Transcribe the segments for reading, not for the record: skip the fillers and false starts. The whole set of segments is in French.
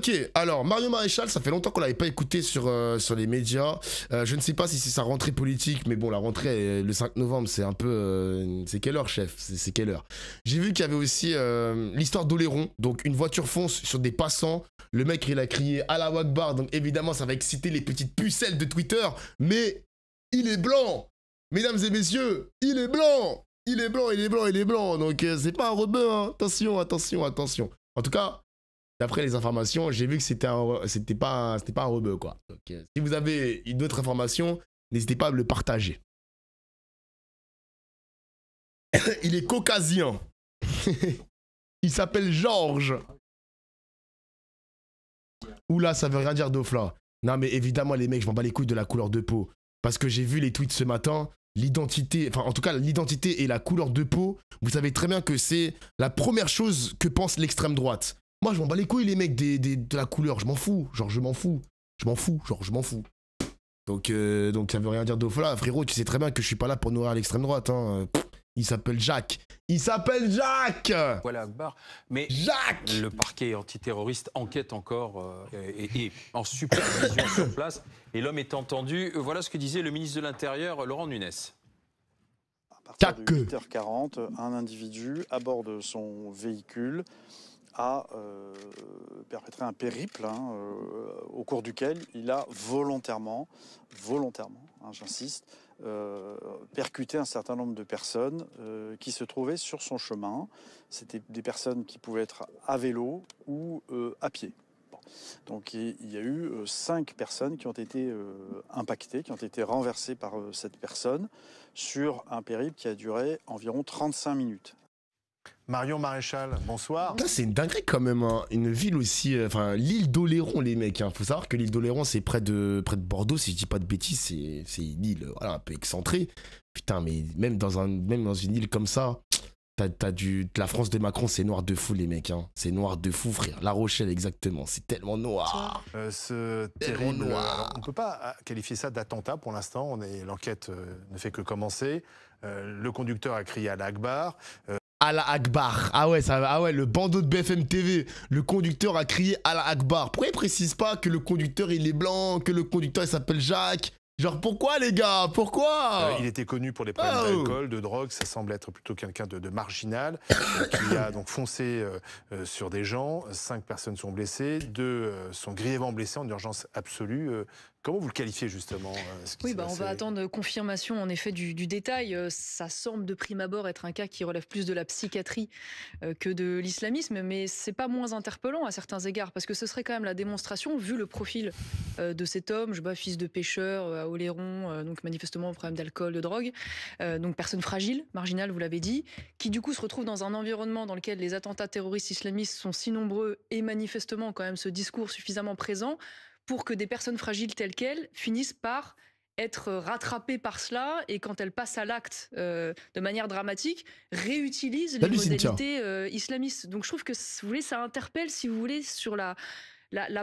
Ok, alors Mario Maréchal, ça fait longtemps qu'on l'avait pas écouté sur les médias. Je ne sais pas si c'est sa rentrée politique, mais bon, la rentrée le 5 novembre, c'est un peu... c'est quelle heure, chef? C'est quelle heure? J'ai vu qu'il y avait aussi l'histoire d'Oléron. Donc une voiture fonce sur des passants. Le mec, il a crié « Allah Akbar », donc évidemment, ça va exciter les petites pucelles de Twitter. Mais il est blanc. Mesdames et messieurs, il est blanc. Il est blanc, il est blanc, il est blanc. Donc c'est pas un rebeu, hein. Attention, attention, attention. En tout cas... D'après les informations, j'ai vu que c'était pas un rebeu, quoi. Donc, si vous avez une autre information, n'hésitez pas à me le partager. Il est caucasien. Il s'appelle Georges. Oula, ça veut rien dire Dofla. Non, mais évidemment, les mecs, je m'en bats les couilles de la couleur de peau. Parce que j'ai vu les tweets ce matin. L'identité, enfin en tout cas l'identité et la couleur de peau, vous savez très bien que c'est la première chose que pense l'extrême droite. Moi, je m'en bats les couilles, les mecs, de la couleur. Je m'en fous. Genre, je m'en fous. Je m'en fous. Genre, je m'en fous. Donc, ça veut rien dire d'Ofla. Frérot, tu sais très bien que je suis pas là pour nourrir l'extrême droite. Hein. Il s'appelle Jacques. Il s'appelle Jacques. Voilà, Akbar. Mais Jacques. Le parquet antiterroriste enquête encore et en supervision sur place. Et l'homme est entendu. Voilà ce que disait le ministre de l'Intérieur, Laurent Nunez. À partir de 8h40, un individu à bord de son véhicule a perpétré un périple au cours duquel il a volontairement, j'insiste, percuté un certain nombre de personnes qui se trouvaient sur son chemin. C'était des personnes qui pouvaient être à vélo ou à pied. Bon. Donc il y a eu 5 personnes qui ont été impactées, qui ont été renversées par cette personne sur un périple qui a duré environ 35 minutes. Marion Maréchal, bonsoir. C'est une dinguerie quand même, hein. Une ville aussi, enfin l'île d'Oléron les mecs. Hein. Faut savoir que l'île d'Oléron c'est près de Bordeaux, si je dis pas de bêtises, c'est une île voilà, un peu excentrée. Putain, mais même dans une île comme ça, la France de Macron, c'est noir de fou les mecs. Hein. C'est noir de fou frère. La Rochelle exactement, c'est tellement noir. Ce terrible, noir. On ne peut pas qualifier ça d'attentat pour l'instant. L'enquête ne fait que commencer. Le conducteur a crié à l'Akbar. Allah Akbar. Ah ouais, le bandeau de BFM TV. Le conducteur a crié Allah Akbar. Pourquoi il précise pas que le conducteur il est blanc, que le conducteur il s'appelle Jacques? Genre pourquoi les gars? Pourquoi? Il était connu pour les problèmes d'alcool, de drogue. Ça semble être plutôt quelqu'un de marginal qui a donc foncé sur des gens. 5 personnes sont blessées, 2 sont grièvement blessées en urgence absolue. Comment vous le qualifiez justement Oui, on va attendre confirmation en effet du détail. Ça semble de prime abord être un cas qui relève plus de la psychiatrie que de l'islamisme, mais c'est pas moins interpellant à certains égards parce que ce serait quand même la démonstration, vu le profil de cet homme, fils de pêcheur à Oléron, donc manifestement problème d'alcool, de drogue, donc personne fragile, marginale, vous l'avez dit, qui du coup se retrouve dans un environnement dans lequel les attentats terroristes islamistes sont si nombreux et manifestement quand même ce discours suffisamment présent pour que des personnes fragiles telles qu'elles finissent par être rattrapées par cela et quand elles passent à l'acte de manière dramatique, réutilisent les modalités islamistes. Donc je trouve que, si vous voulez, ça interpelle, si vous voulez, sur la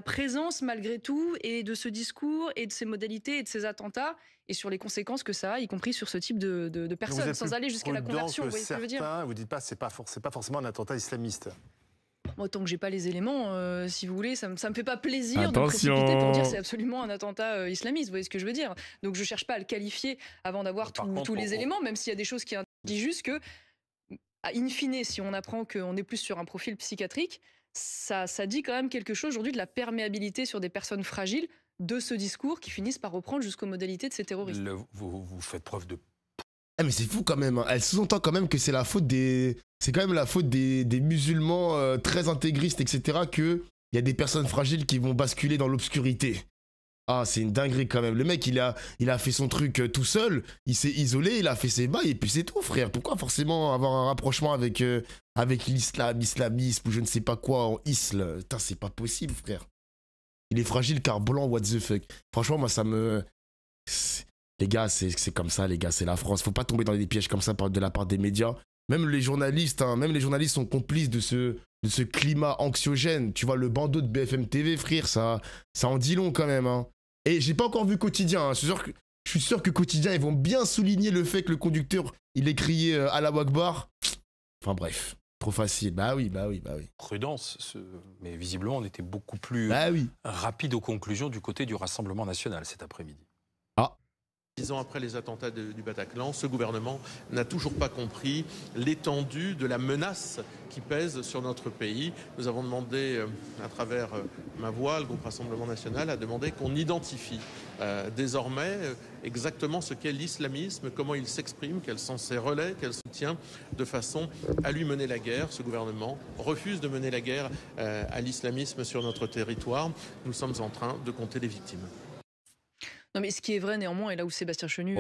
présence malgré tout et de ce discours et de ces modalités et de ces attentats et sur les conséquences que ça a, y compris sur ce type de personnes, sans aller jusqu'à la conversion. Vous voyez ce que je veux dire ? Vous dites pas c'est pas forcément un attentat islamiste. Moi, tant que j'ai pas les éléments, si vous voulez, ça me fait pas plaisir de me précipiter pour dire c'est absolument un attentat islamiste. Vous voyez ce que je veux dire? Donc je cherche pas à le qualifier avant d'avoir tous les éléments, même s'il y a des choses qui disent juste que, in fine, si on apprend qu'on est plus sur un profil psychiatrique, ça dit quand même quelque chose aujourd'hui de la perméabilité sur des personnes fragiles de ce discours qui finissent par reprendre jusqu'aux modalités de ces terroristes. Vous faites preuve de... Ah mais c'est fou quand même, hein. Elle sous-entend quand même que c'est la faute des... C'est quand même la faute des musulmans très intégristes, etc. qu'il y a des personnes fragiles qui vont basculer dans l'obscurité. Ah, c'est une dinguerie quand même. Le mec, il a fait son truc tout seul, il s'est isolé, il a fait ses bails et puis c'est tout, frère. Pourquoi forcément avoir un rapprochement avec l'islamisme ou je ne sais pas quoi en isle? Putain, c'est pas possible, frère. Il est fragile car blanc, what the fuck. Franchement, moi, ça me... Les gars, c'est comme ça, les gars, c'est la France. Faut pas tomber dans des pièges comme ça de la part des médias. Même les journalistes, hein, sont complices de ce climat anxiogène. Tu vois, le bandeau de BFM TV, frère, ça en dit long quand même. Hein. Et j'ai pas encore vu Quotidien. Hein. Je suis sûr que Quotidien, ils vont bien souligner le fait que le conducteur, il ait crié Allah Akbar. Enfin bref. Trop facile. Bah oui. Prudence, mais visiblement on était beaucoup plus rapide aux conclusions du côté du Rassemblement national cet après-midi. 10 ans après les attentats du Bataclan, ce gouvernement n'a toujours pas compris l'étendue de la menace qui pèse sur notre pays. Nous avons demandé, à travers ma voix, le groupe Rassemblement National a demandé qu'on identifie désormais exactement ce qu'est l'islamisme, comment il s'exprime, quels sont ses relais, quel soutien, de façon à lui mener la guerre. Ce gouvernement refuse de mener la guerre à l'islamisme sur notre territoire. Nous sommes en train de compter les victimes. Non, mais ce qui est vrai néanmoins, et là où Sébastien Chenu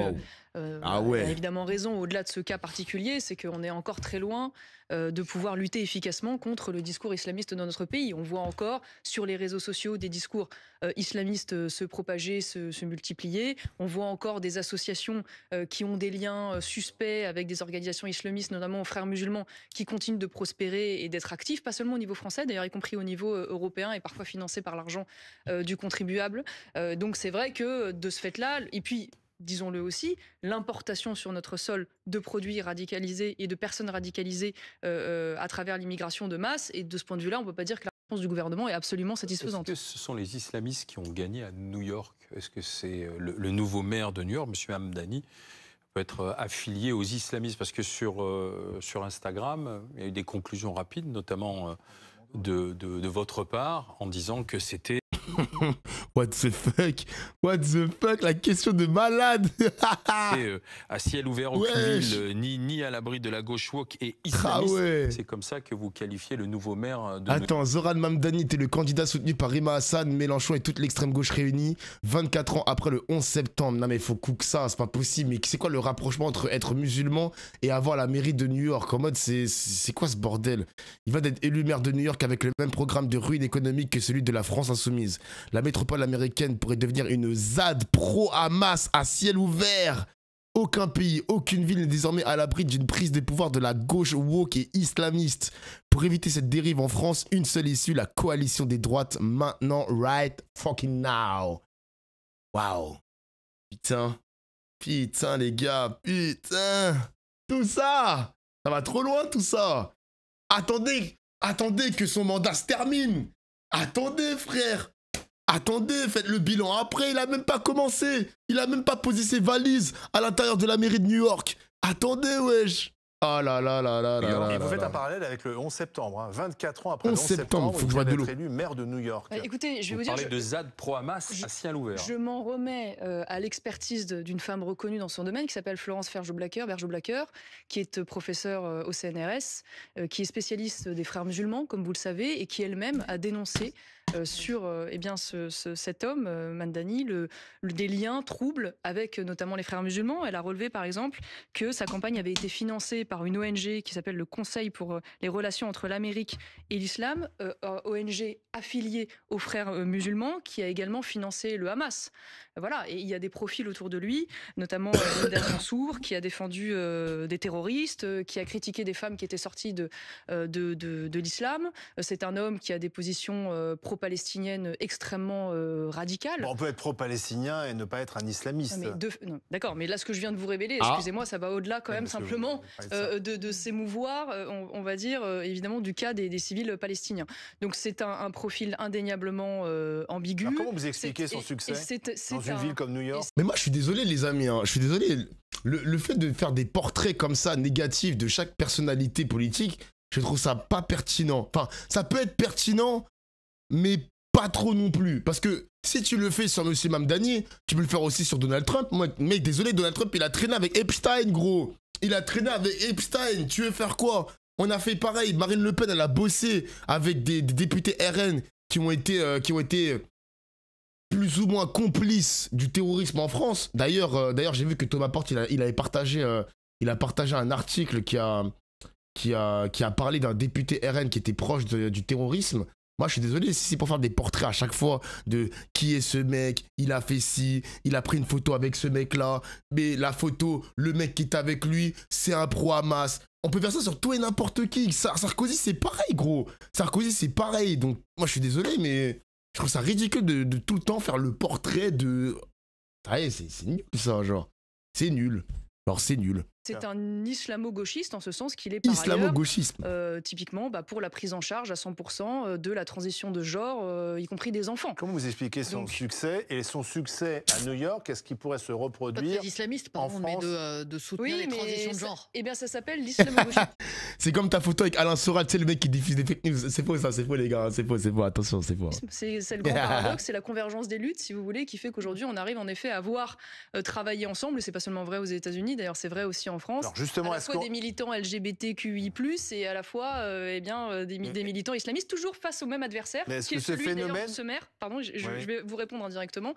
a évidemment raison, au-delà de ce cas particulier, c'est qu'on est encore très loin de pouvoir lutter efficacement contre le discours islamiste dans notre pays. On voit encore sur les réseaux sociaux des discours islamistes se propager, se multiplier. On voit encore des associations qui ont des liens suspects avec des organisations islamistes, notamment aux Frères musulmans, qui continuent de prospérer et d'être actifs, pas seulement au niveau français, d'ailleurs y compris au niveau européen et parfois financés par l'argent du contribuable. Donc c'est vrai que de ce fait-là, et puis disons-le aussi, l'importation sur notre sol de produits radicalisés et de personnes radicalisées à travers l'immigration de masse. Et de ce point de vue-là, on ne peut pas dire que la réponse du gouvernement est absolument satisfaisante. Est-ce que ce sont les islamistes qui ont gagné à New York? Est-ce que c'est le nouveau maire de New York, M. Hamdani, peut être affilié aux islamistes? Parce que sur Instagram, il y a eu des conclusions rapides, notamment de votre part, en disant que c'était... What the fuck, la question de malade. À ciel ouvert, aucune ville, ni à l'abri de la gauche woke et islamiste. C'est comme ça que vous qualifiez le nouveau maire de... Attends, Zoran Mamdani était le candidat soutenu par Rima Hassan, Mélenchon et toute l'extrême gauche réunie, 24 ans après le 11 septembre. Non mais faut cook ça, c'est pas possible. Mais c'est quoi le rapprochement entre être musulman et avoir la mairie de New York? En mode, c'est quoi ce bordel? Il va d'être élu maire de New York avec le même programme de ruine économique que celui de la France insoumise. La métropole américaine pourrait devenir une ZAD pro-Hamas à ciel ouvert. Aucun pays, aucune ville n'est désormais à l'abri d'une prise de pouvoir de la gauche woke et islamiste. Pour éviter cette dérive en France, une seule issue, la coalition des droites, maintenant, right fucking now. Waouh. Putain les gars, putain. Tout ça, ça va trop loin tout ça. Attendez que son mandat se termine. Attendez frère. Attendez, faites le bilan après, il a même pas commencé. Il a même pas posé ses valises à l'intérieur de la mairie de New York. Attendez, wesh. Ah là là là là là là. Et vous faites un parallèle avec le 11 septembre, 24 ans après le 11 septembre, faut que je vois de l'eau. élu maire de New York. Écoutez, je vais vous dire... parlez de ZAD pro-Hamas à ciel ouvert. Je m'en remets à l'expertise d'une femme reconnue dans son domaine qui s'appelle Florence Bergeau-Blacker, qui est professeure au CNRS, qui est spécialiste des frères musulmans, comme vous le savez, et qui elle-même a dénoncé sur cet homme, Mamdani, des liens troubles avec notamment les frères musulmans. Elle a relevé par exemple que sa campagne avait été financée par une ONG qui s'appelle le Conseil pour les relations entre l'Amérique et l'Islam, ONG affiliée aux frères musulmans, qui a également financé le Hamas. Voilà, et il y a des profils autour de lui, notamment Mohamed Mansour, qui a défendu des terroristes, qui a critiqué des femmes qui étaient sorties de l'islam. C'est un homme qui a des positions pro-palestiniennes extrêmement radicales. Bon, on peut être pro-palestinien et ne pas être un islamiste. D'accord, mais là, ce que je viens de vous révéler, excusez-moi, ça va au-delà quand même simplement de s'émouvoir, on va dire, évidemment, du cas des civils palestiniens. Donc c'est un profil indéniablement ambigu. Alors, comment vous expliquez son succès dans une ville comme New York? Mais moi, je suis désolé, les amis, hein, je suis désolé. Le fait de faire des portraits comme ça, négatifs, de chaque personnalité politique, je trouve ça pas pertinent. Enfin, ça peut être pertinent, mais pas trop non plus. Parce que si tu le fais sur M. Mamdani, tu peux le faire aussi sur Donald Trump. Moi, mec, désolé, Donald Trump, il a traîné avec Epstein, gros. Il a traîné avec Epstein. Tu veux faire quoi? On a fait pareil. Marine Le Pen, elle a bossé avec des députés RN qui ont été plus ou moins complices du terrorisme en France. D'ailleurs, j'ai vu que Thomas Porte, il a partagé un article qui a parlé d'un député RN qui était proche du terrorisme. Moi, je suis désolé, si c'est pour faire des portraits à chaque fois de qui est ce mec, il a fait ci, il a pris une photo avec ce mec-là, mais la photo, le mec qui est avec lui, c'est un pro-Hamas. On peut faire ça sur tout et n'importe qui. Sarkozy, c'est pareil, gros. Sarkozy, c'est pareil. Donc, moi, je suis désolé, mais je trouve ça ridicule de tout le temps faire le portrait de... Ah, c'est nul, ça, genre. C'est nul. Alors, c'est nul. C'est un islamo-gauchiste en ce sens qu'il est par Islamo-gauchisme. Typiquement pour la prise en charge à 100% de la transition de genre, y compris des enfants. Comment vous expliquez son succès et son succès à New York, est-ce qu'il pourrait se reproduire pas islamiste, pardon, mais de soutenir les transitions de genre. Eh bien, ça s'appelle l'islamo-gauchisme. C'est comme ta photo avec Alain Soral, tu sais, le mec qui diffuse des fake news. C'est faux ça, c'est faux les gars, c'est faux, attention, c'est faux. C'est le grand paradoxe, c'est la convergence des luttes, si vous voulez, qui fait qu'aujourd'hui on arrive en effet à voir travailler ensemble, et c'est pas seulement vrai aux États-Unis, d'ailleurs c'est vrai aussi en France. Alors justement, à la fois des militants LGBTQI+, et à la fois des militants islamistes, toujours face au même adversaire, mais est-ce qui que est ce celui phénomène... pardon, je vais vous répondre indirectement,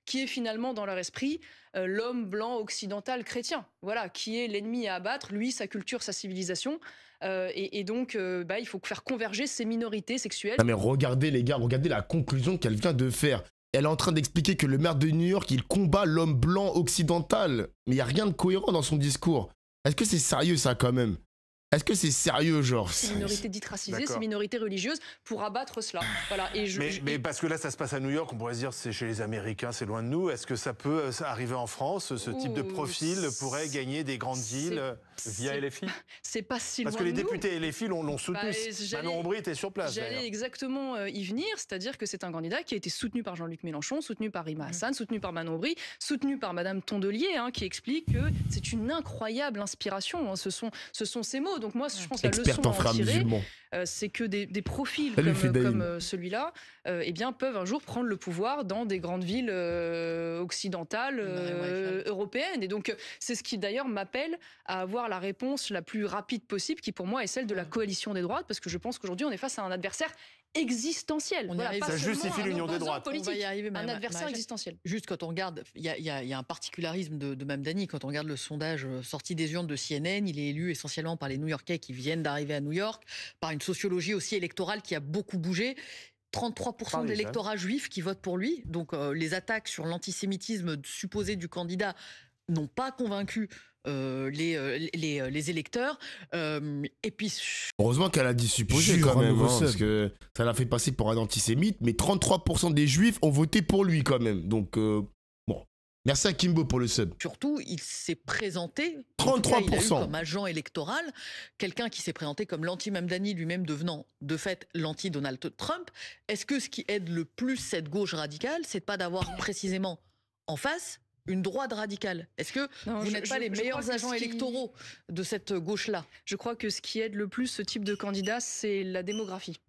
qui est finalement dans leur esprit l'homme blanc occidental chrétien, voilà, qui est l'ennemi à abattre, lui, sa culture, sa civilisation, et donc il faut faire converger ces minorités sexuelles. Non mais regardez les gars, regardez la conclusion qu'elle vient de faire. Elle est en train d'expliquer que le maire de New York, il combat l'homme blanc occidental. Mais il n'y a rien de cohérent dans son discours. Est-ce que c'est sérieux ça quand même? Est-ce que c'est sérieux, genre? Ces minorités dites racisées, ces minorités religieuses, pour abattre cela. Voilà. Mais parce que là, ça se passe à New York, on pourrait se dire c'est chez les Américains, c'est loin de nous. Est-ce que ça peut arriver en France? Ce type de profil pourrait gagner des grandes villes via LFI? C'est pas si loin Parce que les de nous. députés LFI l'ont soutenu. Manon Aubry était sur place. J'allais exactement y venir, c'est-à-dire que c'est un candidat qui a été soutenu par Jean-Luc Mélenchon, soutenu par Rima Hassan, soutenu par Manon Aubry, soutenu par Madame Tondelier, qui explique que c'est une incroyable inspiration. Ce sont ces mots. Donc moi, je pense que la leçon à en tirer, c'est que des profils comme celui-là peuvent un jour prendre le pouvoir dans des grandes villes occidentales, européennes. Et donc, c'est ce qui d'ailleurs m'appelle à avoir la réponse la plus rapide possible, qui pour moi est celle de la coalition des droites, parce que je pense qu'aujourd'hui, on est face à un adversaire existentiel. Ça justifie l'union des droites. Politique, on va y arriver, un adversaire existentiel. Juste quand on regarde, il y a un particularisme de Mme Dany. Quand on regarde le sondage sorti des urnes de CNN, il est élu essentiellement par les New-Yorkais qui viennent d'arriver à New York, par une sociologie aussi électorale qui a beaucoup bougé. 33% de l'électorat juif qui vote pour lui. Donc les attaques sur l'antisémitisme supposé du candidat n'ont pas convaincu les électeurs. Et puis... Heureusement qu'elle a dit supposé quand même, parce que ça l'a fait passer pour un antisémite, mais 33% des juifs ont voté pour lui quand même. Donc, bon. Merci à Kimbo pour le sub. Surtout, il s'est présenté 33%. Il a eu comme agent électoral, quelqu'un qui s'est présenté comme l'anti-Mamdani, lui-même devenant de fait l'anti-Donald Trump. Est-ce que ce qui aide le plus cette gauche radicale, c'est de pas d'avoir précisément en face une droite radicale? Est-ce que vous n'êtes pas les meilleurs agents électoraux de cette gauche-là? Je crois que ce qui aide le plus ce type de candidat, c'est la démographie.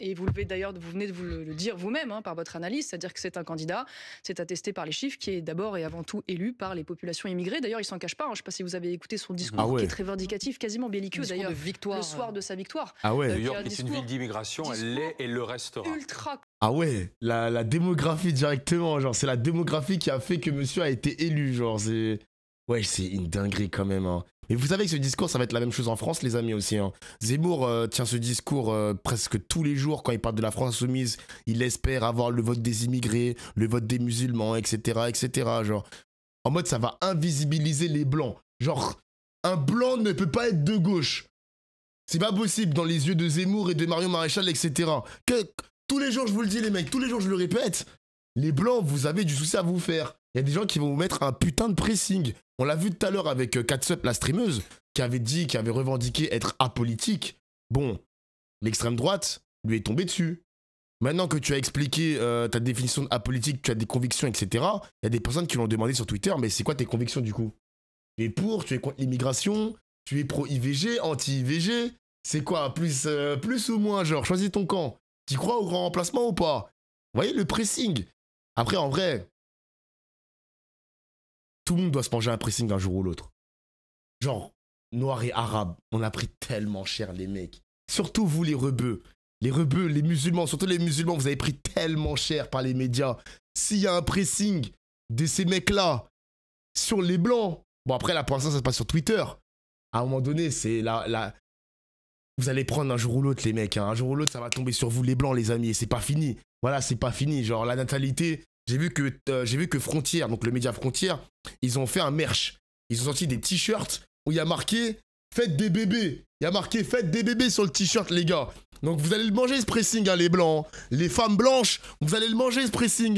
Et vous venez de vous le dire vous-même par votre analyse, c'est-à-dire que c'est un candidat, c'est attesté par les chiffres, qui est d'abord et avant tout élu par les populations immigrées. D'ailleurs, il s'en cache pas. Je ne sais pas si vous avez écouté son discours, qui est très vindicatif, quasiment belliqueux d'ailleurs, le soir de sa victoire. Ah ouais. New York est une ville d'immigration, elle l'est et le restera. Ultra. Ah ouais, la démographie directement, genre c'est la démographie qui a fait que monsieur a été élu, genre c'est... Ouais, c'est une dinguerie quand même. Mais vous savez que ce discours, ça va être la même chose en France, les amis, aussi. Zemmour tient ce discours presque tous les jours quand il parle de la France insoumise. Il espère avoir le vote des immigrés, le vote des musulmans, etc., etc. Genre, en mode, ça va invisibiliser les blancs. Genre, un blanc ne peut pas être de gauche. C'est pas possible dans les yeux de Zemmour et de Marion Maréchal, etc. Tous les jours, je vous le dis, les mecs, tous les jours, je le répète. Les blancs, vous avez du souci à vous faire. Il y a des gens qui vont vous mettre un putain de pressing. On l'a vu tout à l'heure avec Katsup, la streameuse, qui avait revendiqué être apolitique. Bon, l'extrême droite lui est tombée dessus. Maintenant que tu as expliqué ta définition d'apolitique, tu as des convictions, etc., il y a des personnes qui l'ont demandé sur Twitter, mais c'est quoi tes convictions du coup? Tu es pour, tu es contre l'immigration, tu es pro-IVG, anti-IVG? C'est quoi, plus ou moins, genre, choisis ton camp. Tu crois au grand remplacement ou pas? Vous voyez le pressing? Après, en vrai... Tout le monde doit se manger un pressing d'un jour ou l'autre. Genre, noirs et arabes, on a pris tellement cher, les mecs. Surtout vous, les rebeux. Les rebeux, les musulmans, surtout les musulmans, vous avez pris tellement cher par les médias. S'il y a un pressing de ces mecs-là sur les blancs... Bon, après, là, pour l'instant, ça se passe sur Twitter. À un moment donné, c'est la... Vous allez prendre un jour ou l'autre, les mecs. Un jour ou l'autre, ça va tomber sur vous, les blancs, les amis. Et c'est pas fini. Voilà, c'est pas fini. Genre, la natalité... J'ai vu que Frontière, donc le média Frontière, ils ont fait un merch. Ils ont sorti des t-shirts où il y a marqué « Faites des bébés ». Il y a marqué « Faites des bébés » sur le t-shirt, les gars. Donc vous allez le manger, ce pressing, les blancs. Les femmes blanches, vous allez le manger, ce pressing.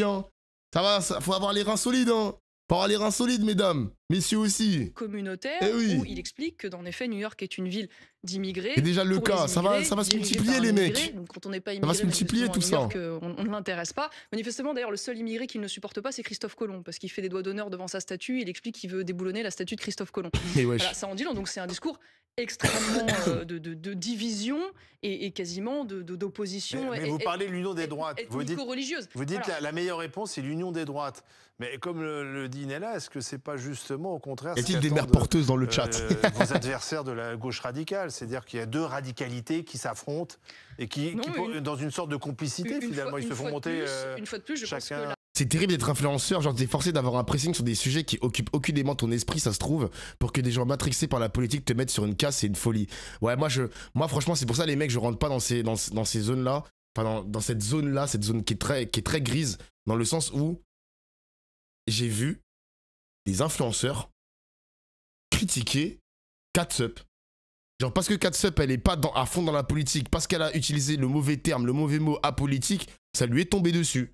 Ça va, faut avoir les reins solides. Faut avoir les reins solides, mesdames. Messieurs aussi. Communautaire, oui. où il explique que, en effet, New York est une ville d'immigrés. C'est déjà le cas, ça va se multiplier les mecs. Donc quand on n'est pas ça va se multiplier tout ça. On ne l'intéresse pas. Manifestement, d'ailleurs, le seul immigré qu'il ne supporte pas, c'est Christophe Colomb, parce qu'il fait des doigts d'honneur devant sa statue. Il explique qu'il veut déboulonner la statue de Christophe Colomb. Voilà, ça en dit long. Donc c'est un discours extrêmement de division et quasiment d'opposition. Mais vous parlez de l'union des droites. Ethnico-religieuse. Vous dites la meilleure réponse, c'est l'union des droites. Mais comme le dit Nella, est-ce que c'est pas justement au contraire... Y a-t-il des mères porteuses dans le chat vos adversaires de la gauche radicale, c'est-à-dire qu'il y a deux radicalités qui s'affrontent et qui dans une sorte de complicité, finalement, ils se font monter une fois de plus, je pense que c'est terrible d'être influenceur, genre t'es forcé d'avoir un pressing sur des sujets qui occupent aucunement ton esprit, ça se trouve, pour que des gens matrixés par la politique te mettent sur une casse, c'est une folie. Ouais, moi franchement, c'est pour ça les mecs, je rentre pas dans ces zones-là, enfin dans cette zone-là, cette zone qui est très grise, dans le sens où j'ai vu des influenceurs critiquer Catsup. Genre parce que Catsup, elle est pas à fond dans la politique, parce qu'elle a utilisé le mauvais terme, le mauvais mot apolitique, ça lui est tombé dessus.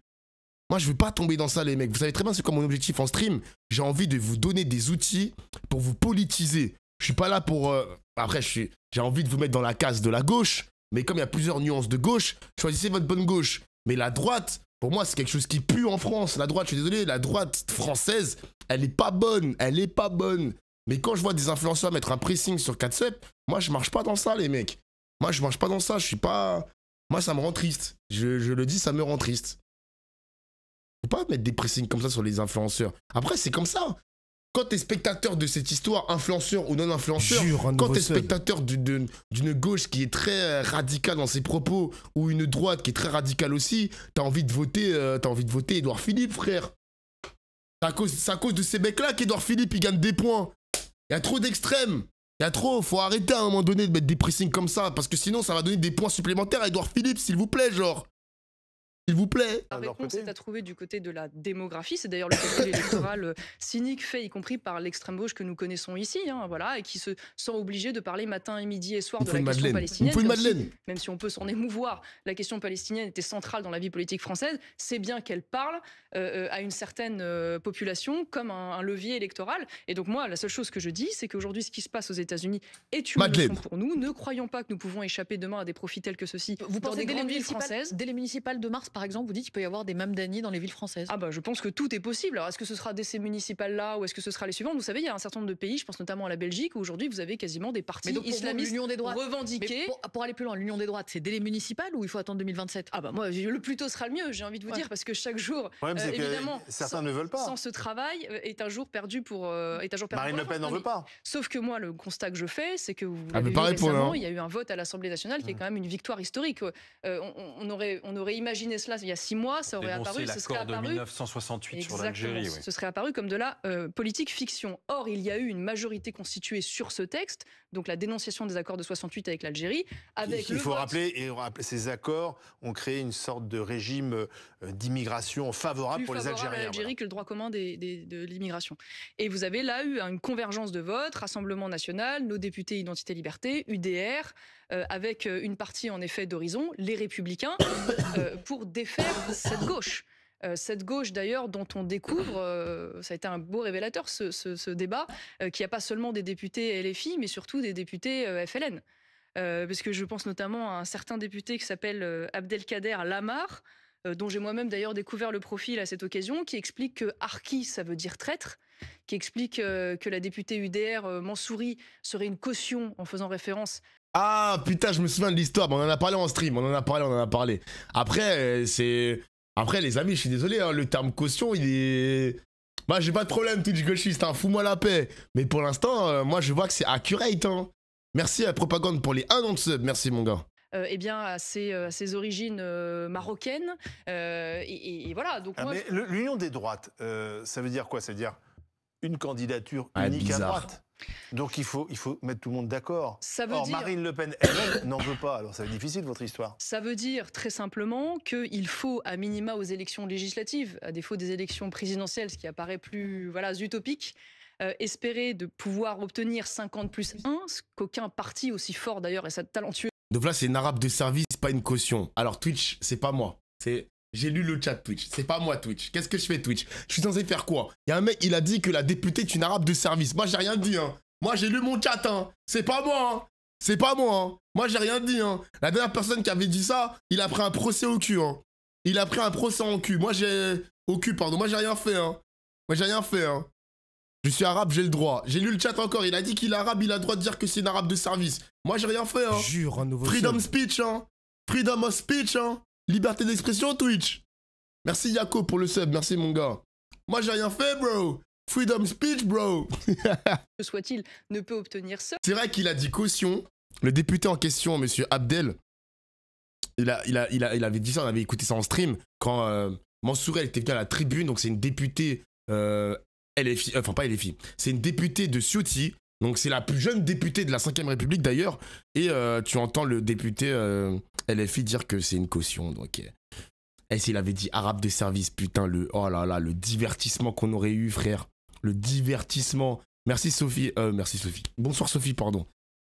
Moi, je veux pas tomber dans ça, les mecs. Vous savez très bien c'est quoi mon objectif en stream. J'ai envie de vous donner des outils pour vous politiser. Je suis pas là pour... Après, j'ai envie de vous mettre dans la case de la gauche, mais comme il y a plusieurs nuances de gauche, choisissez votre bonne gauche. Mais la droite, pour moi, c'est quelque chose qui pue en France. La droite, je suis désolé, la droite française, elle est pas bonne. Elle est pas bonne. Mais quand je vois des influenceurs mettre un pressing sur Catsup, moi, je marche pas dans ça, les mecs. Moi, je marche pas dans ça. Je suis pas... Moi, ça me rend triste. Je le dis, ça me rend triste. Faut pas mettre des pressings comme ça sur les influenceurs. Après, c'est comme ça. Quand t'es spectateur de cette histoire, influenceur ou non influenceur, quand t'es spectateur d'une gauche qui est très radicale dans ses propos, ou une droite qui est très radicale aussi, t'as envie de voter Édouard Philippe, frère. C'est à cause de ces mecs-là qu'Édouard Philippe, il gagne des points. Il y a trop d'extrêmes. Faut arrêter à un moment donné de mettre des pressings comme ça, parce que sinon, ça va donner des points supplémentaires à Édouard Philippe, s'il vous plaît, genre. S'il vous plaît. La réponse est à trouver du côté de la démographie. C'est d'ailleurs le calcul électoral cynique fait, y compris par l'extrême gauche que nous connaissons ici, voilà, et qui se sent obligé de parler matin et midi et soir de la question palestinienne. Même si on peut s'en émouvoir, la question palestinienne était centrale dans la vie politique française. C'est bien qu'elle parle à une certaine population comme un levier électoral. Et donc moi, la seule chose que je dis, c'est qu'aujourd'hui, ce qui se passe aux États-Unis est une leçon pour nous. Ne croyons pas que nous pouvons échapper demain à des profits tels que ceux-ci. Vous dans pensez des grandes villes françaises. Dès les municipales de mars, par exemple, vous dites qu'il peut y avoir des Mamdani dans les villes françaises. Ah bah je pense que tout est possible. Alors est-ce que ce sera des ces municipales-là ou est-ce que ce sera les suivantes? Vous savez, il y a un certain nombre de pays, je pense notamment à la Belgique, où aujourd'hui vous avez quasiment des partis islamistes revendiqués. Pour aller plus loin, l'union des droites, c'est dès les municipales ou il faut attendre 2027? Ah bah moi, le plus tôt sera le mieux, j'ai envie de vous dire, parce que chaque jour, évidemment, certains ne veulent pas. Sans ce travail, est un jour perdu pour... Marine Le Pen n'en veut pas. Sauf que moi, le constat que je fais, c'est que vous l'avez vu récemment, il y a eu un vote à l'Assemblée nationale qui est quand même une victoire historique. On aurait imaginé cela il y a 6 mois, ça aurait apparu, ce serait apparu... de 1968 sur l'Algérie. Oui. Ce serait apparu comme de la politique fiction. Or, il y a eu une majorité constituée sur ce texte, donc la dénonciation des accords de 68 avec l'Algérie. Il faut rappeler, ces accords ont créé une sorte de régime d'immigration favorable pour les Algériens. À l'Algérie que le droit commun de l'immigration. Et vous avez là eu une convergence de votes, Rassemblement national, nos députés Identité Liberté, UDR, avec une partie en effet d'Horizon, les Républicains, pour défaire cette gauche. Cette gauche d'ailleurs dont on découvre, ça a été un beau révélateur ce débat, qu'il n'y a pas seulement des députés LFI, mais surtout des députés FLN. Parce que je pense notamment à un certain député qui s'appelle Abdelkader Lamar, dont j'ai moi-même d'ailleurs découvert le profil à cette occasion, qui explique que Harki, ça veut dire traître, qui explique que la députée UDR Mansouri serait une caution en faisant référence. Ah putain, je me souviens de l'histoire, on en a parlé en stream, on en a parlé. Après, Après, les amis, je suis désolé, hein, le terme caution, il est... Moi, j'ai pas de problème, Twitch gauchiste, hein, fous-moi la paix. Mais pour l'instant, moi, je vois que c'est accurate. Hein. Merci à Propagande pour les 1 an de sub, merci mon gars. Eh bien, à ses origines marocaines. Et voilà. Donc moi, l'union des droites, ça veut dire quoi? Ça veut dire une candidature unique à droite. Donc il faut mettre tout le monde d'accord. Or, Marine Le Pen elle n'en veut pas, alors ça va être difficile votre histoire. Ça veut dire très simplement qu'il faut, à minima aux élections législatives, à défaut des élections présidentielles, ce qui apparaît plus utopique, espérer de pouvoir obtenir 50+1, ce qu'aucun parti aussi fort d'ailleurs et ça talentueux. Donc là c'est une arabe de service, pas une caution. Alors Twitch, c'est pas moi. J'ai lu le chat Twitch. C'est pas moi Twitch. Qu'est-ce que je fais Twitch? Je suis censé faire quoi? Il y a un mec, il a dit que la députée est une arabe de service. Moi, j'ai rien dit, hein. Moi, j'ai lu mon chat, hein. C'est pas moi, hein. C'est pas moi, hein. Moi, j'ai rien dit, hein. La dernière personne qui avait dit ça, il a pris un procès au cul, hein. Il a pris un procès en cul. Moi, au cul, pardon. Moi, j'ai rien fait, hein. Moi, j'ai rien fait, hein. Je suis arabe, j'ai le droit. J'ai lu le chat encore. Il a dit qu'il est arabe, il a le droit de dire que c'est une arabe de service. Moi, j'ai rien fait, hein. Jure, un nouveau Freedom sub. speech, hein. Freedom of speech, hein. Liberté d'expression, Twitch. Merci Yako pour le sub. Merci, mon gars. Moi, j'ai rien fait, bro. Freedom speech, bro. Que soit-il, ne peut obtenir seul. C'est vrai qu'il a dit caution. Le député en question, monsieur Abdel, il avait dit ça, on avait écouté ça en stream, quand Mansourel était venu à la tribune, donc c'est une députée LFI, enfin pas LFI, c'est une députée de Ciotti, donc c'est la plus jeune députée de la 5ème République d'ailleurs, et tu entends le député LFI dire que c'est une caution, donc... Et s'il avait dit arabe de service, putain, oh là là, le divertissement qu'on aurait eu, frère. Le divertissement. Merci Sophie. Merci Sophie. Bonsoir Sophie, pardon.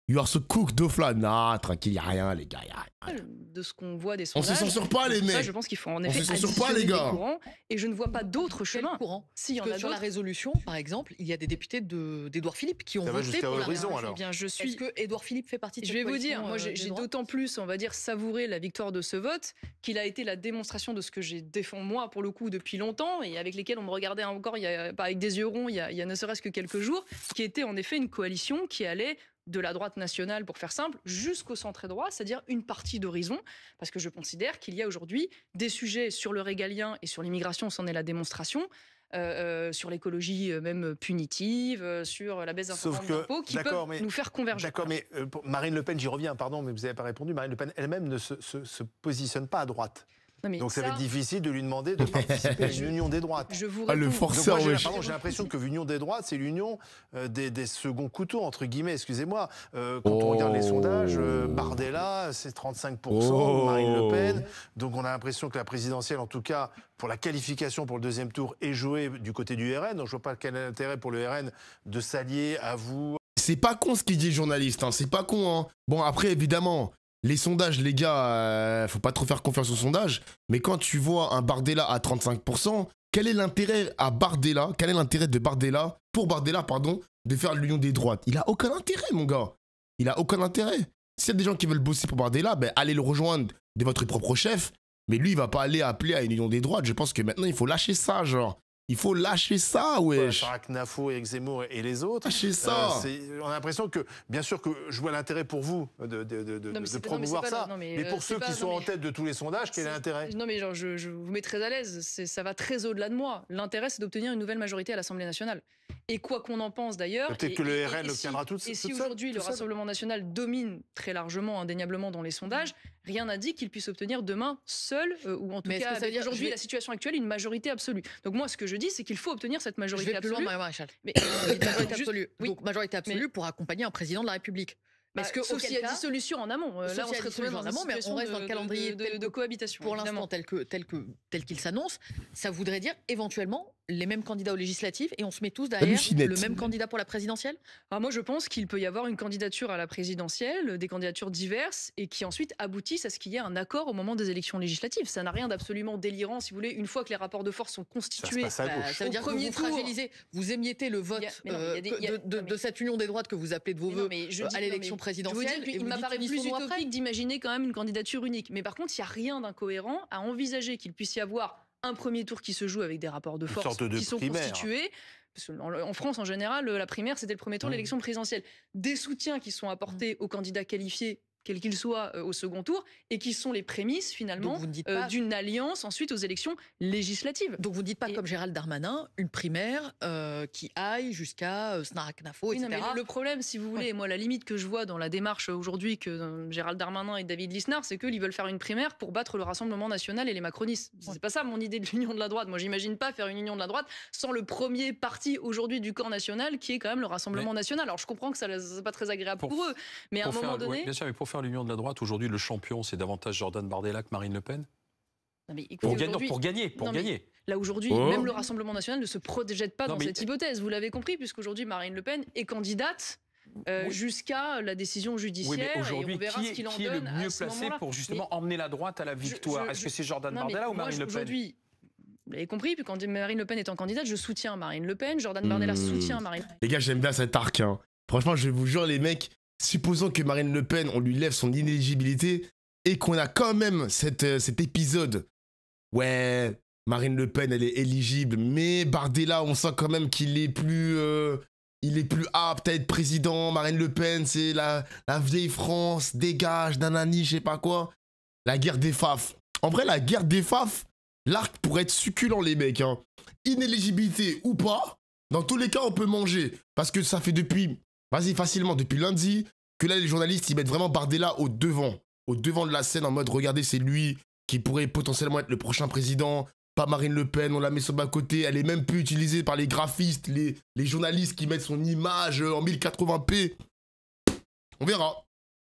You are so cooked, Dofla. Nah, tranquille, y a rien, les gars, y a rien. De ce qu'on voit des On sondages. se censure pas, les mecs. Ça, je pense qu'il faut en effet se censure pas, les additionner gars. des courants, et je ne vois pas d'autre chemin. Courant. Si, Parce que sur la résolution, par exemple, il y a des députés d'Édouard Philippe qui ont Ça va voté jusqu'à pour la Horizon, résolution. alors. Eh bien, je Est-ce suis... que Édouard Philippe fait partie de Je cette vais vous coalition, dire, moi j'ai des droits d'autant plus, on va dire, savouré la victoire de ce vote qu'il a été la démonstration de ce que j'ai défend moi pour le coup depuis longtemps et avec lesquels on me regardait encore, pas avec des yeux ronds, il y a ne serait-ce que quelques jours, qui était en effet une coalition qui allait de la droite nationale, pour faire simple, jusqu'au centre droit, c'est-à-dire une partie d'horizon, parce que je considère qu'il y a aujourd'hui des sujets sur le régalien et sur l'immigration, c'en est la démonstration, sur l'écologie même punitive, sur la baisse d'un certain nombre d'impôts qui peuvent nous faire converger. D'accord, mais Marine Le Pen, j'y reviens, pardon, mais vous n'avez pas répondu. Marine Le Pen elle-même ne se positionne pas à droite. Non, donc ça va être difficile de lui demander de participer à une union des droites. Je vous le forceur, j'ai l'impression que l'union des droites, c'est l'union des seconds couteaux, entre guillemets, excusez-moi. Quand on regarde les sondages, Bardella, c'est 35%, Marine Le Pen. Donc on a l'impression que la présidentielle, en tout cas, pour la qualification pour le deuxième tour, est jouée du côté du RN. Donc je vois pas quel est l'intérêt pour le RN de s'allier à vous. C'est pas con ce qu'il dit, journaliste, hein. C'est pas con, hein. Bon, après, évidemment... Les sondages, les gars, faut pas trop faire confiance aux sondages. Mais quand tu vois un Bardella à 35%, quel est l'intérêt à Bardella, quel est l'intérêt de Bardella, pour Bardella, pardon, de faire l'union des droites? Il a aucun intérêt, mon gars. Il a aucun intérêt. S'il y a des gens qui veulent bosser pour Bardella, ben allez le rejoindre de votre propre chef. Mais lui, il va pas aller appeler à une union des droites. Je pense que maintenant, il faut lâcher ça, genre. Il faut lâcher ça, wesh. Par Knafo, Éric Zemmour et les autres. Lâcher ça. On a l'impression que, bien sûr que je vois l'intérêt pour vous de promouvoir ça. Mais pour ceux qui sont en tête de tous les sondages, quel est l'intérêt? Non mais genre, je vous mets très à l'aise. Ça va très au-delà de moi. L'intérêt, c'est d'obtenir une nouvelle majorité à l'Assemblée nationale. Et quoi qu'on en pense d'ailleurs... Peut-être que le RN l'obtiendra tout seul. Et si aujourd'hui le Rassemblement national domine très largement, indéniablement dans les sondages, rien n'a dit qu'il puisse obtenir demain seul, ou en tout cas avec aujourd'hui la situation actuelle, une majorité absolue. Donc moi, ce que je dis, c'est qu'il faut obtenir cette majorité absolue. Je vais plus loin, Marie Maréchal. Mais majorité absolue. Oui. Donc majorité absolue pour accompagner un président de la République. Parce que sauf s'il y a dissolution en amont, là on serait trouvé dans un amont, mais on reste dans le calendrier de cohabitation. Pour l'instant, tel qu'il s'annonce, ça voudrait dire éventuellement les mêmes candidats aux législatives et on se met tous derrière le même candidat pour la présidentielle? Alors moi je pense qu'il peut y avoir une candidature à la présidentielle, des candidatures diverses et qui ensuite aboutissent à ce qu'il y ait un accord au moment des élections législatives. Ça n'a rien d'absolument délirant si vous voulez, une fois que les rapports de force sont constitués. Ça veut dire que vous fragilisez, vous émietez le vote de cette union des droites que vous appelez de vos voeux à l'élection présidentielle. Il m'apparaît plus utopique d'imaginer quand même une candidature unique. Mais par contre, il n'y a rien d'incohérent à envisager qu'il puisse y avoir un premier tour qui se joue avec des rapports de force qui sont constitués. Parce en France, en général, la primaire, c'était le premier tour de l'élection présidentielle. Des soutiens qui sont apportés aux candidats qualifiés, quels qu'ils soient, au second tour, et qui sont les prémices, finalement, d'une alliance ensuite aux élections législatives. Donc vous ne dites pas, comme Gérald Darmanin, une primaire qui aille jusqu'à Snark-Nafo, etc. Non, mais le problème, si vous voulez, moi, la limite que je vois dans la démarche aujourd'hui que Gérald Darmanin et David Lisnard, c'est qu'ils veulent faire une primaire pour battre le Rassemblement national et les macronistes. C'est pas ça mon idée de l'union de la droite. Moi, j'imagine pas faire une union de la droite sans le premier parti aujourd'hui du camp national, qui est quand même le Rassemblement national. Alors je comprends que ça n'est pas très agréable pour eux, mais à un moment donné... Oui, bien sûr, mais pour faire l'union de la droite, aujourd'hui, le champion, c'est davantage Jordan Bardella que Marine Le Pen? Non mais écoutez, pour gagner. Là aujourd'hui, même le Rassemblement national ne se projette pas dans cette hypothèse. Vous l'avez compris, puisqu'aujourd'hui Marine Le Pen est candidate jusqu'à la décision judiciaire. Oui, aujourd'hui, et on verra ce qu'il en qui est le donne mieux à ce placé moment-là. pour justement emmener la droite à la victoire? Est-ce que c'est Jordan Bardella ou Marine Le Pen? Aujourd'hui, vous l'avez compris, puis quand Marine Le Pen est en candidate, je soutiens Marine Le Pen, Jordan Bardella soutient Marine Le Pen. Les gars, j'aime bien cet arc. Hein. Franchement, je vous jure, les mecs, supposons que Marine Le Pen, on lui lève son inéligibilité et qu'on a quand même cet épisode. Ouais, Marine Le Pen, elle est éligible, mais Bardella, on sent quand même qu'il est plus... il est plus apte à être président. Marine Le Pen, c'est la vieille France, dégage, nanani, je sais pas quoi. La guerre des faf. En vrai, la guerre des faf, l'arc pourrait être succulent, les mecs. Hein. Inéligibilité ou pas, dans tous les cas, on peut manger. Parce que ça fait depuis, vas-y, facilement, depuis lundi, que là, les journalistes, ils mettent vraiment Bardella au devant de la scène, en mode, regardez, c'est lui qui pourrait potentiellement être le prochain président. Pas Marine Le Pen, on la met sur le bas-côté, elle est même plus utilisée par les graphistes, les journalistes qui mettent son image en 1080p. On verra.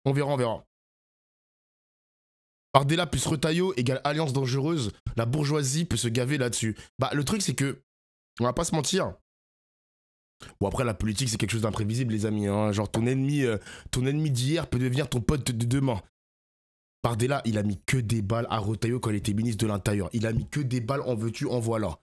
On verra. Bardella plus Retailleau égale alliance dangereuse, la bourgeoisie peut se gaver là-dessus. Bah, le truc, c'est que, on va pas se mentir. Bon, après, la politique, c'est quelque chose d'imprévisible, les amis. Hein. Genre, ton ennemi d'hier peut devenir ton pote de demain. Bardella, il a mis que des balles à Retailleau quand il était ministre de l'Intérieur. Il a mis que des balles, en veux-tu, en voilà.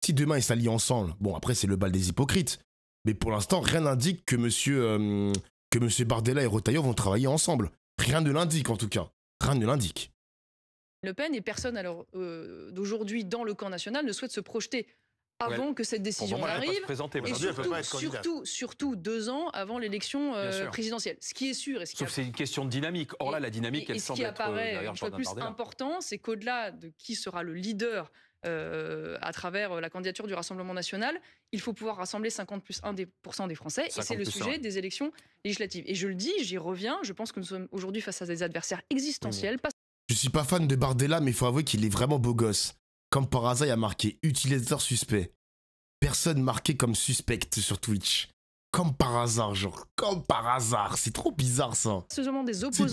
Si demain, ils s'allient ensemble, bon, après, c'est le bal des hypocrites. Mais pour l'instant, rien n'indique que monsieur Bardella et Retailleau vont travailler ensemble. Rien ne l'indique, en tout cas. Rien ne l'indique. Le Pen et personne alors d'aujourd'hui dans le camp national ne souhaite se projeter avant que cette décision arrive. Et surtout 2 ans avant l'élection présidentielle. Ce qui est sûr. Sauf que c'est une question de dynamique. Or là, la dynamique, elle semble être derrière une fois Jordan Bardella. Plus important, c'est qu'au-delà de qui sera le leader à travers la candidature du Rassemblement national, il faut pouvoir rassembler 50+1% des Français. Et c'est le sujet des élections législatives. Et je le dis, j'y reviens, je pense que nous sommes aujourd'hui face à des adversaires existentiels. Je suis pas fan de Bardella, mais il faut avouer qu'il est vraiment beau gosse. Comme par hasard, il y a marqué utilisateur suspect. Personne marqué comme suspect sur Twitch. Comme par hasard, genre. Comme par hasard. C'est trop bizarre, ça. C'est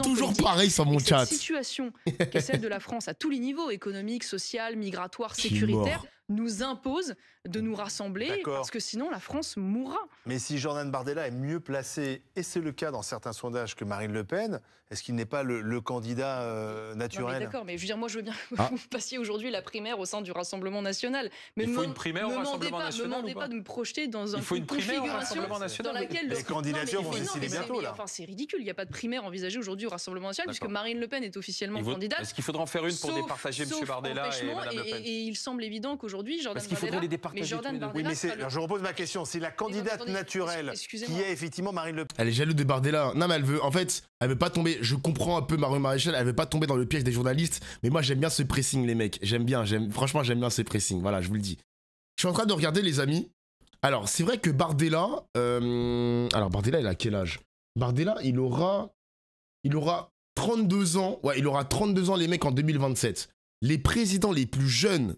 toujours pareil sur mon chat. Cette situation, qui est celle de la France à tous les niveaux, économique, social, migratoire, sécuritaire, nous impose de nous rassembler parce que sinon la France mourra. Mais si Jordan Bardella est mieux placé, et c'est le cas dans certains sondages, que Marine Le Pen, est-ce qu'il n'est pas le candidat naturel? D'accord, mais je veux dire, moi je veux bien que vous passiez aujourd'hui la primaire au sein du Rassemblement national. Mais il faut une primaire au Rassemblement national. Ne demandez pas de me projeter dans il faut une primaire au Rassemblement national. Dans laquelle les candidatures vont décider bientôt. Là. Enfin, c'est ridicule, il n'y a pas de primaire envisagée aujourd'hui au Rassemblement national puisque Marine Le Pen est officiellement candidate. Est-ce qu'il faudra en faire une pour départager M. Bardella et Mme Le Pen? Et il semble évident qu'aujourd'hui, Jordan Bardella... Oui, mais je repose ma question. C'est la candidate naturelle qui est effectivement Marine Le Pen. Elle est jalouse de Bardella. Non, mais elle veut pas tomber. Je comprends un peu Marion Maréchal, elle veut pas tomber dans le piège des journalistes. Mais moi, j'aime bien ce pressing, les mecs. Franchement, j'aime bien ce pressing. Voilà, je vous le dis. Je suis en train de regarder, les amis. Alors, c'est vrai que Bardella. Bardella, il a quel âge? Bardella, il aura 32 ans. Ouais, il aura 32 ans, les mecs, en 2027. Les présidents les plus jeunes,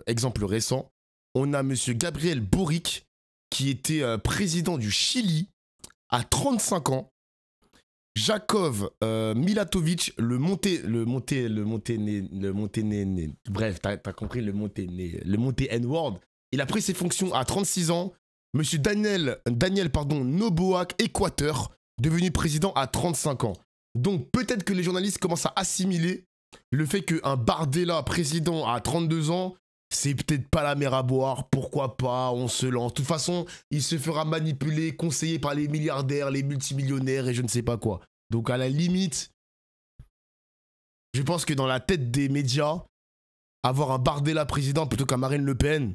exemple récent, on a monsieur Gabriel Boric, qui était président du Chili à 35 ans. Jakov Milatovic, le Monté N-word, il a pris ses fonctions à 36 ans. Monsieur Daniel Noboa, Équateur, devenu président à 35 ans. Donc peut-être que les journalistes commencent à assimiler le fait qu'un Bardella président à 32 ans, c'est peut-être pas la mer à boire, pourquoi pas, on se lance. De toute façon, il se fera manipuler, conseiller par les milliardaires, les multimillionnaires et je ne sais pas quoi. Donc à la limite, je pense que dans la tête des médias, avoir un Bardella président plutôt qu'un Marine Le Pen,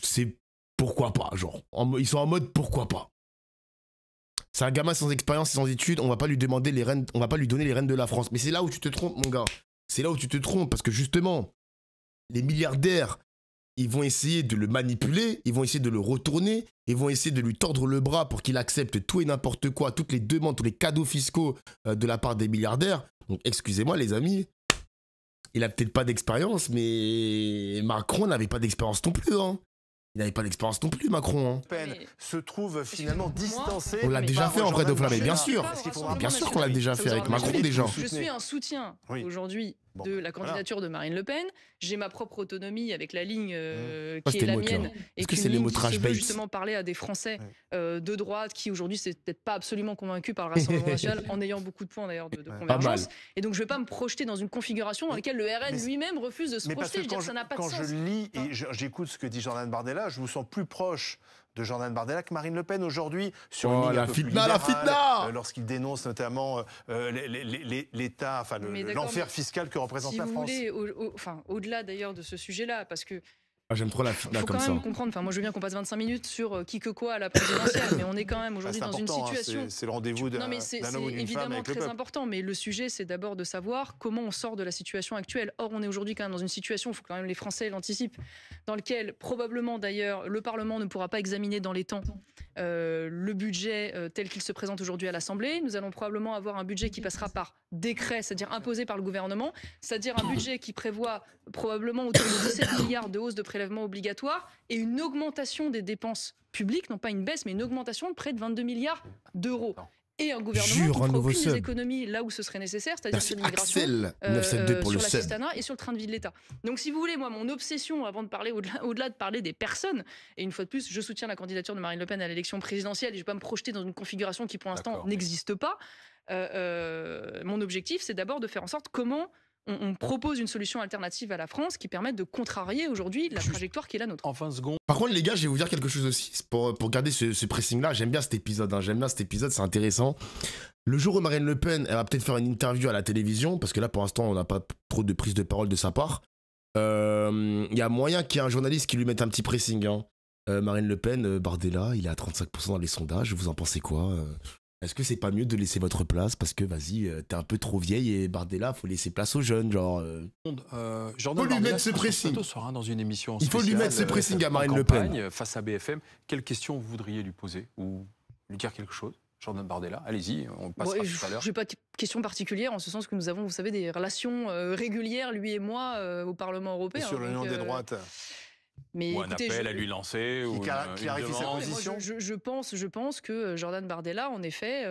c'est pourquoi pas, genre. Ils sont en mode pourquoi pas. C'est un gamin sans expérience et sans études, on va pas lui donner les rênes de la France. Mais c'est là où tu te trompes, mon gars. C'est là où tu te trompes, parce que justement, les milliardaires, ils vont essayer de le manipuler, ils vont essayer de le retourner, ils vont essayer de lui tordre le bras pour qu'il accepte tout et n'importe quoi, toutes les demandes, tous les cadeaux fiscaux de la part des milliardaires. Donc excusez-moi les amis, il a peut-être pas d'expérience, mais Macron n'avait pas d'expérience non plus, hein. Il n'avait pas d'expérience non plus, Macron. Pen se trouve finalement distancé. On l'a déjà fait en vrai de flamme, bien sûr. Bien sûr qu'on l'a déjà fait avec Macron déjà. Je suis un soutien aujourd'hui de la candidature de Marine Le Pen. J'ai ma propre autonomie avec la ligne qui C'était est la le mot, mienne. Est-ce Et que c'est les mots trash veut baits justement parler à des Français de droite qui aujourd'hui c'est peut-être pas absolument convaincus par le Rassemblement national, en ayant beaucoup de points d'ailleurs de convergence. Et donc je vais pas me projeter dans une configuration dans laquelle le RN lui-même refuse de se projeter. Je veux dire, ça n'a pas de sens. Quand je lis et j'écoute ce que dit Jordan Bardella, je vous sens plus proche de Jordan Bardella que Marine Le Pen aujourd'hui sur une ligne un peu plus libérale, lorsqu'il dénonce notamment l'État, enfin l'enfer fiscal que représente la France. Si vous voulez, au-delà d'ailleurs de ce sujet-là, parce que j'aime trop la fitna comme ça. Il faut quand même comprendre, enfin moi je veux bien qu'on passe 25 minutes sur qui que quoi à la présidentielle, mais on est quand même aujourd'hui dans une situation... C'est le rendez-vous d'un homme ou d'une femme avec le peuple. C'est évidemment très important, mais le sujet c'est d'abord de savoir comment on sort de la situation actuelle. Or on est aujourd'hui quand même dans une situation, il faut quand même les Français l'anticipent, dans lequel probablement d'ailleurs le Parlement ne pourra pas examiner dans les temps le budget tel qu'il se présente aujourd'hui à l'Assemblée. Nous allons probablement avoir un budget qui passera par décret, c'est-à-dire imposé par le gouvernement, c'est-à-dire un budget qui prévoit probablement autour de 17 milliards de hausse de prélèvements obligatoires et une augmentation des dépenses publiques, non pas une baisse, mais une augmentation de près de 22 milliards d'euros. Et un gouvernement qui ne fera aucune des économies là où ce serait nécessaire, c'est-à-dire sur l'immigration, sur l'assistanat et sur le train de vie de l'État. Donc si vous voulez, moi, mon obsession, avant de parler, au-delà de parler des personnes, et une fois de plus, je soutiens la candidature de Marine Le Pen à l'élection présidentielle et je ne vais pas me projeter dans une configuration qui pour l'instant n'existe pas. Mon objectif, c'est d'abord de faire en sorte comment on propose une solution alternative à la France qui permette de contrarier aujourd'hui la trajectoire qui est la nôtre. En 20 secondes. Par contre, les gars, je vais vous dire quelque chose aussi pour garder ce pressing-là. J'aime bien cet épisode, c'est intéressant. Le jour où Marine Le Pen, elle va peut-être faire une interview à la télévision, parce que là, pour l'instant, on n'a pas trop de prise de parole de sa part. Il y a moyen qu'il y ait un journaliste qui lui mette un petit pressing. Marine Le Pen, Bardella, il est à 35% dans les sondages. Vous en pensez quoi Est-ce que c'est pas mieux de laisser votre place parce que vas-y, t'es un peu trop vieille et Bardella, faut laisser place aux jeunes, genre. Jordan Bardella sera dans une émission il faut lui mettre ce pressing à Marine Le Pen face à BFM. Quelle question vous voudriez lui poser ou lui dire quelque chose, Jordan Bardella? Allez-y, on passera tout à l'heure. Je n'ai pas de question particulière en ce sens que nous avons, vous savez, des relations régulières, lui et moi, au Parlement européen. Et sur l'union des droites. Mais ou écoutez, un appel à lui lancer, ou clarifie sa position. Je pense que Jordan Bardella, en effet,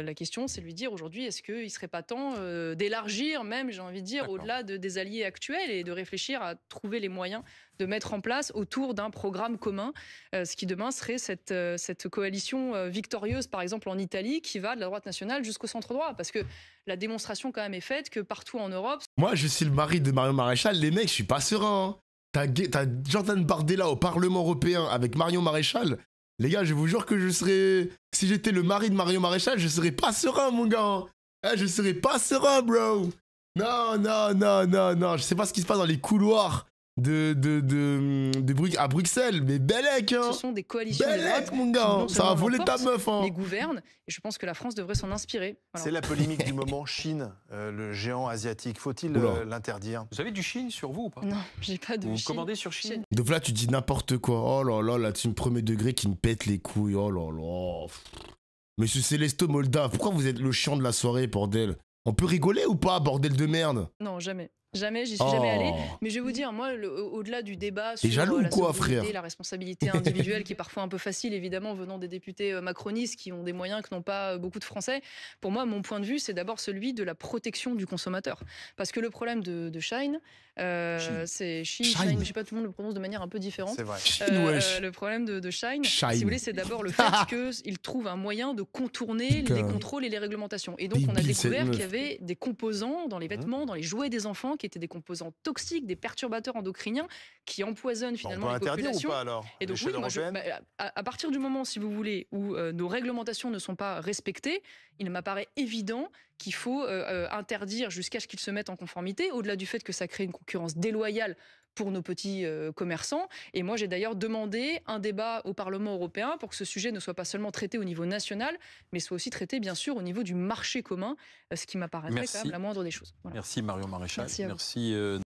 la question, c'est de lui dire aujourd'hui, est-ce qu'il ne serait pas temps d'élargir, même, j'ai envie de dire, au-delà des alliés actuels et de réfléchir à trouver les moyens de mettre en place autour d'un programme commun, ce qui demain serait cette coalition victorieuse, par exemple en Italie, qui va de la droite nationale jusqu'au centre droit, parce que la démonstration quand même est faite que partout en Europe... Moi, je suis le mari de Marion Maréchal, les mecs, je suis pas serein. T'as Jordan Bardella au Parlement européen avec Marion Maréchal. Les gars, je vous jure que je serais... Si j'étais le mari de Marion Maréchal, je serais pas serein, mon gars. Je serais pas serein, bro. Non. Je sais pas ce qui se passe dans les couloirs à Bruxelles, mais Bellec, hein. Ce sont des coalitions Bellec, mon gars. Ça va voler ta meuf, hein. Les gouvernent, et je pense que la France devrait s'en inspirer. Voilà. C'est la polémique du moment, Chine, le géant asiatique. Faut-il l'interdire? Vous avez du Chine sur vous ou pas? Non, j'ai pas de Chine. Vous commandez sur Chine? Donc là, tu dis n'importe quoi. Oh là, tu me premier degré qui me pète les couilles. Oh là. Monsieur Célesto Molda, pourquoi vous êtes le chiant de la soirée, bordel? On peut rigoler ou pas, bordel de merde? Non, jamais. Jamais, j'y suis jamais allée. Mais je vais vous dire, moi, au-delà du débat sur la souveraineté, la responsabilité individuelle, qui est parfois un peu facile, évidemment, venant des députés macronistes qui ont des moyens que n'ont pas beaucoup de Français, pour moi, mon point de vue, c'est d'abord celui de la protection du consommateur. Parce que le problème de Shine, c'est Shine, je sais pas, tout le monde le prononce de manière un peu différente. C'est vrai. Le problème de Shine, si vous voulez, c'est d'abord le fait qu'il trouve un moyen de contourner les contrôles et les réglementations. Et donc, on a découvert qu'il y avait des composants dans les vêtements, dans les jouets des enfants, qui étaient des composants toxiques, des perturbateurs endocriniens qui empoisonnent finalement les populations. Ou pas, alors, et donc oui, moi, à partir du moment, si vous voulez, où nos réglementations ne sont pas respectées, il m'apparaît évident qu'il faut interdire jusqu'à ce qu'ils se mettent en conformité, au-delà du fait que ça crée une concurrence déloyale pour nos petits commerçants. Et moi, j'ai d'ailleurs demandé un débat au Parlement européen pour que ce sujet ne soit pas seulement traité au niveau national, mais soit aussi traité, bien sûr, au niveau du marché commun, ce qui m'apparaîtrait quand même la moindre des choses. Voilà. Merci Marion Maréchal. Merci.